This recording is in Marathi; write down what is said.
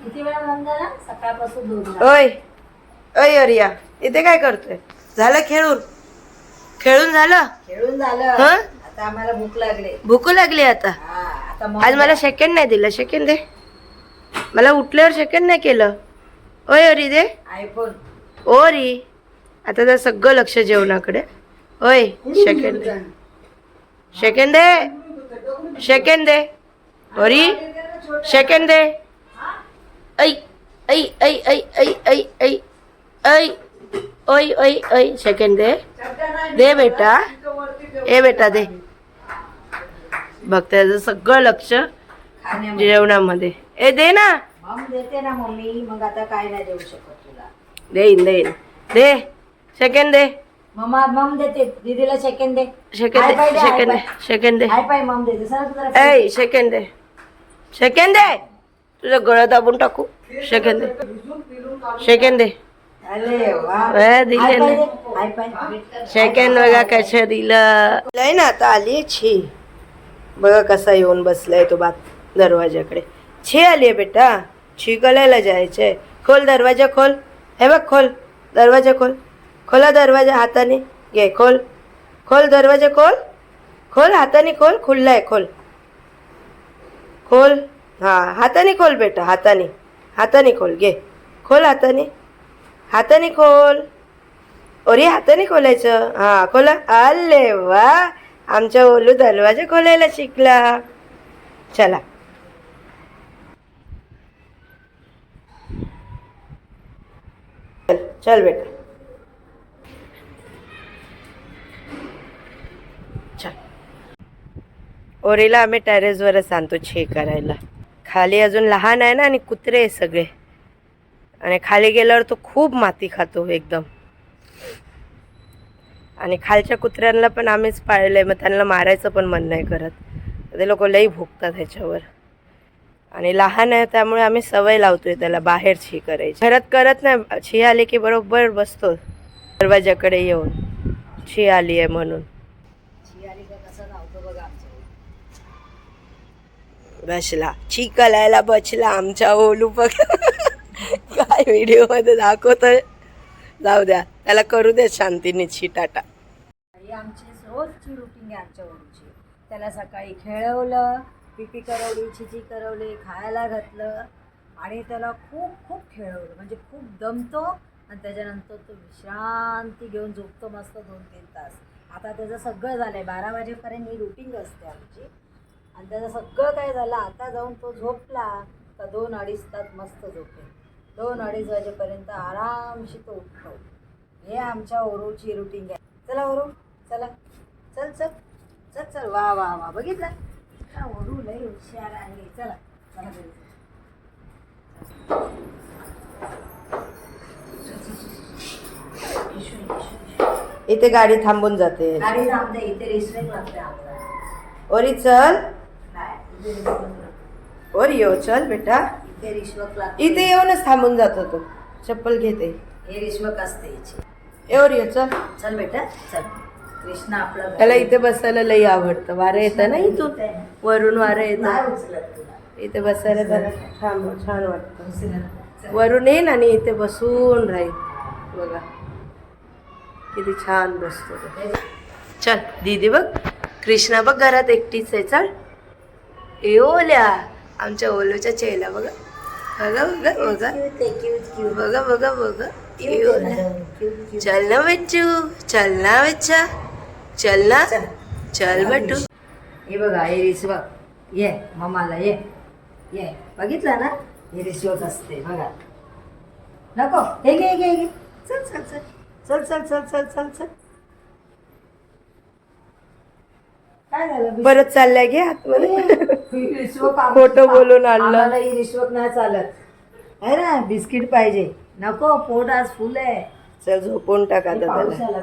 किती वेळा म्हणता ना सकाळपासून दूध. ओय ओय अरिया इथे काय करतोय? झालं खेळून खेळून झालं खेळून झालं. हं? आता आम्हाला भूक लागली. भूक लागली आता. आता आज मला सेकंड नाही दिलं. सेकंड दे मला. उठल्यावर सेकंड नाही केलं. ओय अरी दे. आयफोन ओरी आता तर सगळं लक्ष जेवणाकडे. ओय सेकंड दे. सेकंड दे. सेकंड दे. ओरी सेकंड दे. ऐ ऐ ऐ ऐ ऐ ऐ ऐ ऐ ओय ओय ओय सेकंड दे. दे बेटा. ए बेटा दे. बघ त्याचं सगळं लक्ष जेवणामध्ये. ए दे ना. मम देते ना मम्मी. मग आता काय नाही देऊ शकत तुला. देईन देईन दे. सेकंड दे. मम्मा मम देते दीदीला सेकंड दे. सेकंड हाय दे. पाय दे, हाय सेकंड दे. पाय. सेकंड दे. हाय पाय मम देते. सर तुला ऐ सेकंड दे. सेकंड दे. तुझं गळं दाबून टाकू. सेकंड दे. सेकंड दे. अरे वा. दिले हाय पाय ना. दे. हाय पाय. सेकंड बघा कसं दिलं. लय ना आता आली छी. बघा कसा येऊन बसलाय तो बात दरवाजाकडे. छी आली बेटा. छी करायला जायचंय. खोल दरवाजा खोल. हे बघ खोल दरवाजा खोल. खोला दरवाजा हाताने. घे खोल. खोल दरवाजा खोल. खोल हाताने खोल. खुल्लाय खोल. खोल. हा हाताने खोल बेटा. हाताने हाताने खोल. घे खोल हाताने. हाताने खोल. ओरी हाताने खोलायचं. हा खोला. आले वा. आमच्या ओलू दरवाजा खोलायला शिकला. चला चल चल बेटा. चल. ओरीला आम्ही टेरेसवरच आणतो छे करायला. खाली अजून लहान आहे ना आणि कुत्रे आहे सगळे. आणि खाली गेल्यावर तो खूप माती खातो एकदम. आणि खालच्या कुत्र्यांना पण आम्हीच पाळलंय. मग त्यांना मारायचं पण मन नाही करत. ते लोक लई भुकतात ह्याच्यावर. आणि लहान आहे त्यामुळे आम्ही सवय लावतोय त्याला बाहेर छी करायची. घरात करत नाही. छी आली की बरोबर बसतो दरवाजाकडे येऊन. छी आली आहे म्हणून. बसला छी करायला बसला आमचा ओलू. बघ काय व्हिडिओ मध्ये दाखवतोय. जाऊ द्या त्याला करू दे शांतीने छी टाटा. आमची रोजची रुटीन आहे आमच्या ओळीची. त्याला सकाळी खेळवलं, पिपी करवली, छिची करवली, खायला घातलं आणि त्याला खूप खूप खेळवलं. म्हणजे खूप दमतो आणि त्याच्यानंतर तो विश्रांती घेऊन झोपतो मस्त 2-3 तास. आता त्याचं सगळं झालं आहे. 12 वाजेपर्यंत ही रुटीन असते आमची. आणि त्याचं सगळं काय झालं. आता जाऊन तो झोपला तर 2-2.5 तास मस्त झोपेल. 2-2.5 वाजेपर्यंत आरामशी तो उठतो. हे आमच्या ओरूची रुटीन आहे. चला ओरू चला. चल चल चल चल. वा वा वा. बघितलं का ओरू लई हुशार आहे. चला चला घरी. इथे गाडी थांबून जाते. गाडी थांबते इथे. रिस्पेक्ट लागते आमचा. ओरी चल. नाही इथे रिस्पेक्ट लागते. ओरी येऊ चल बेटा. इथे रिश्वक लागते. इथे येऊनच थांबून जातो तो. चप्पल घेते. हे रिश्वक असते हिची. एवढी चल. चल बेटा चल. कृष्णा आपला त्याला इथे बसायला लई आवडतं. वारं येतं ना इथून. वरून वारं येतं. नाही उचलत तुला. इथे बसायला त्याला छान वाटतं. वरून येईन आणि इथे बसून राहील. बघा किती छान बसतो तो. चल दीदी बघ. कृष्णा बघ घरात एकटीच आहे. चल ओल्या आमच्या ओलूच्या चेला बघा. बघा बघा बघा बघा बघा बघा. चल ना बच्चू. चल ना बच्चा. चल ना. चल बट्टू. हे बघा हे रिश्वक. ये मम्माला ये ये. बघितलं ना हे रिश्वक असते बघा. नको हे घे घे घे. चल चल चल चल चल चल चल चल चल. काय झालं परत चालल्या घे आतमध्ये. रिश्वक खोटं बोलून आणलं. आम्हाला ही रिश्वक नाही चालत आहे ना. बिस्किट पाहिजे. नको पोट आज फुल आहे. चल झोपून टाका आता त्याला.